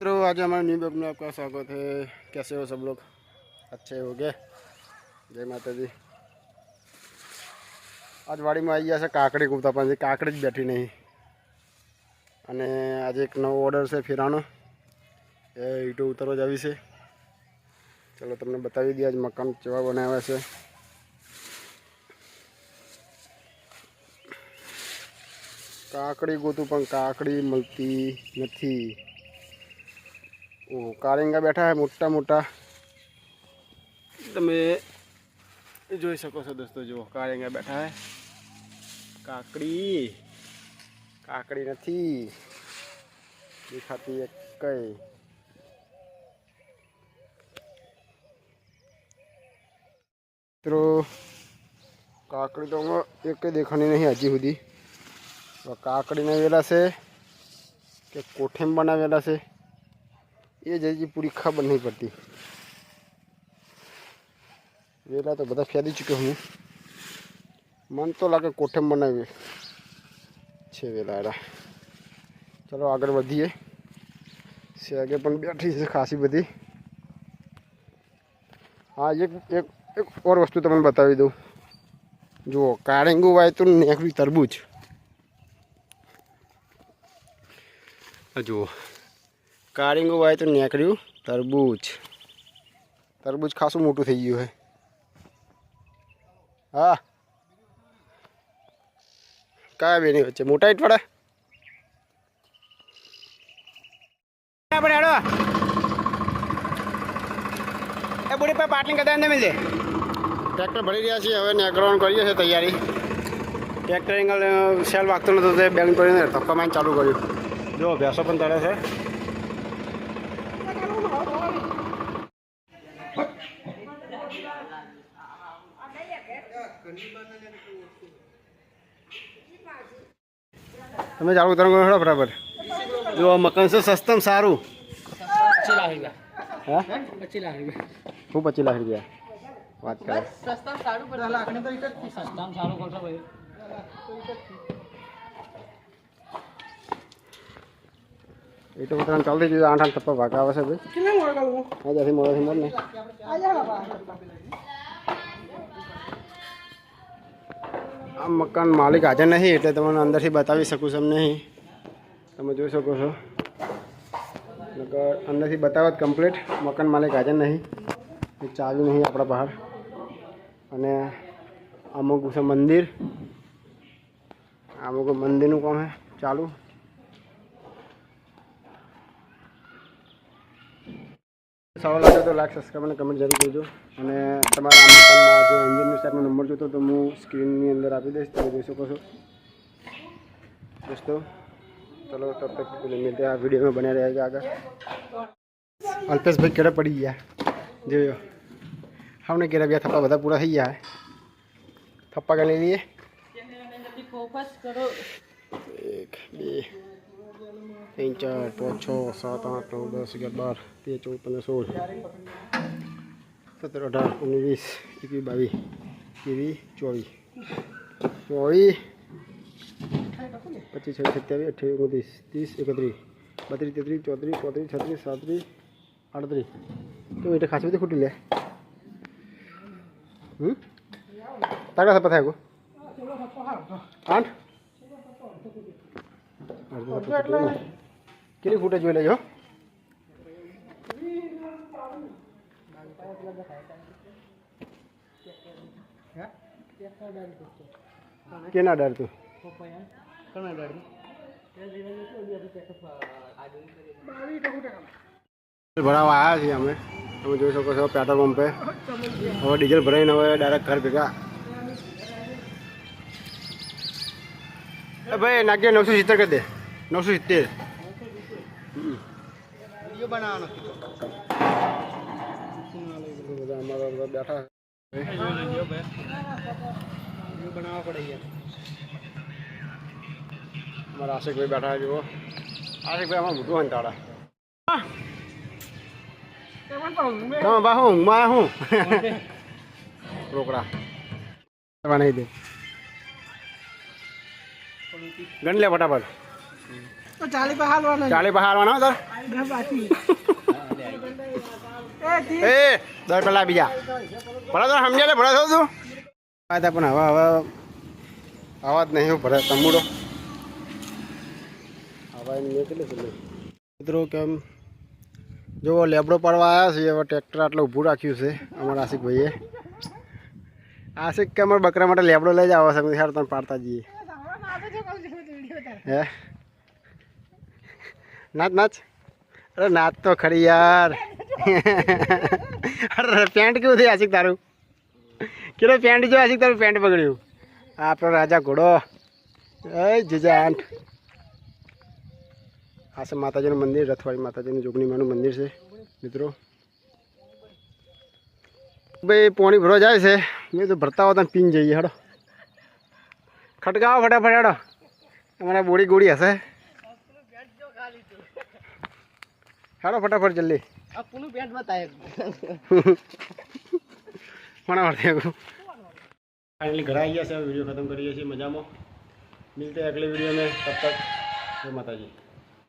तो आज हमारे न्यू ब्लॉग में आपका स्वागत है। कैसे हो सब लोग? अच्छे हो गए? जय माता दी। आज वाड़ी में आई ગયા છે કાકડી કૂદતા પણ કાકડી જ બેઠી નહીં અને આજે એક નવો ઓર્ડર છે ફેરાનો એ ઈંટો ઉતરવા જ આવી છે। ચલો તમને બતાવી દઈએ આજ મકાન કેવા બનાવ્યા છે। કાકડી ગોતું પણ કાકડી મળતી નથી। ओ कारेंगा बैठा है मोटा मोटा तमे जोई सको छो दोस्तों। जो कारेंगा बैठा है काकड़ी काकड़ी नहीं दिखाती है कई। तो काकड़ी तो एक देखानी नहीं हजी सुधी। काकड़ी ने वेला से कि कोठे में बनावेला से ये जैसी पूरी खबर नहीं पड़ती। वेला तो बता फेरी चुके हूँ। मन तो लागे कोठे में बनावे छे वेला। चलो आगे बढ़िए से आगे पण बैठी है खासी बधी। हाँ एक एक एक और वस्तु तमने बतावी दूँ। जो कारेंगू वाय तो नेकड़ी तरबूज जो कारेंगू वाय तो नेकड़ू तरबूज तरबूज खासू मोटू थी गयु है। हाँ क्या बेनी वच्चे मोटा ईट पड़ा बूढ़ी पर पाटलिंग कदा मिल जाए। ट्रेक्टर भरी रहा है हमें नेकळવાની કરીએ છે तैयारी। ट्रेक्टर एंगल सेल वागतो नतो ते बेंग पड़ीने धक्का मारीने चालू कर्યું। जो भैंसो पण तळे છે। તમે ચાલુ ઉતરણ કરો બરાબર। જો મકાન છે સસ્તમ સારું 25 લાખ રૂપિયા। હા 25 લાખ રૂપિયા। હું 25 લાખ રૂપિયા વાત કરે। સસ્તામાં સારું પર લાખને તો એક જ સસ્તામાં સારું કરશો ભાઈ। એ તો ઉતરણ ચાલતી જ 8-8 ટપ્પા ભાગ આવે છે ભાઈ। કેટલા મોડ કાઢું આજાથી મોડ ને આજા બાબા। આ મકાન માલિક હાજર નહીં એટલે તમને અંદરથી બતાવી શકું છું નહીં। તમે જોઈ શકો છો અંદરથી બતાવત કમ્પ્લીટ। મકાન માલિક હાજર નહીં, ચાવી નહીં આપણા બહાર। અને અમુક છે મંદિર, અમુક મંદિરનું કામ છે ચાલુ। સારો લાગે તો લાઈક સબસ્ક્રાઈબ અને કમેન્ટ જરૂર કરજો। અને તમારા આ મકાનમાં જે એન્જિનિયર સાહેબનો નંબર જોતો તો હું સ્ક્રીનની અંદર આપી દઈશ, તમે જોઈ શકો છો दोस्तों। चलो तब तक मिलते हैं वीडियो में बने रहेगा। आगे अल्पेश भाई केड़ा पड़ी गया जो हमने केड़ा भी थप्पा बता पूरा थी गया है। थप्पा कर ले लिए फोकस करो। 1 2 3 4 5 6 7 8 9 10 11 12 13 14 15 16 17 18 19 20 21 22 23 25 26 27 28 29 30 31 32 33 34 35 36 37 38 तो ये खासी बधी फूटी ले। ताकड़ा थप्पा थाय को 8 केली फूटे જોઈ લેજો। કેના ડર તું ભરાવા આવ્યા છીએ અમે। તમે જોઈ શકો છો પેટ્રોલ પંપે હવે ડીઝલ ભરાઈને હવે ડાયરેક્ટ ઘર ભેગા। ભાઈ નાખીએ 970 કરી દે 970 વિડીયો બનાવવાનો બધા અમારા બેઠા વિડીયો બનાવવા પડે યાર। हमारा आशिक भाई बैठा है जो आशिक भाई हमारा बुटू हंटाड़ा कहाँ बाहू मैं हूँ रोकड़ा नहीं दे गन ले फटाफट તો 40 પર હાલવાનો 40 પર હાલવાનો સર બાકી એ દર પેલા બીજા ભલે તો સમજ્યા ભલે થયું તું પણ હવે આવા જ નહીં ભરે તમુડો હવે નીકળી મિત્રો કેમ જો લેબડો પાડવા આવ્યા છે હવે ટ્રેક્ટર આટલું ઊભું રાખ્યું છે અમારા આશિકભાઈએ આશિક કે અમારા બકરા માટે લેબડો લઈ જાવ છે સારું તમે પાડતા જઈએ હે નાચ નાચ અરે નાચ તો ખરી યાર અરે પેન્ટ કેવું થયું આશિક તારું કેટલો પેન્ટ જો આશિક તારું પેન્ટ પકડ્યું આપણો રાજા ઘોડો એ જીજાંટ આ છે માતાજીનું મંદિર રથવાડી માતાજીનું જોગણીમાનું મંદિર છે મિત્રો ભાઈ પોણી ભરવા જાય છે મેં તો ભરતા હોતા પીન જઈએ હેડો ખટકાવો ફટાફટ હેડો અમારા બોડી ગોળી હશે હેડો ફટાફટ જલ્દી આપનું પેન્ટ બતાય ફટાફટ फाइनली घर आ गया से वीडियो खत्म करिए मजा में मिलते हैं अगले वीडियो में तब तक जय माता जी।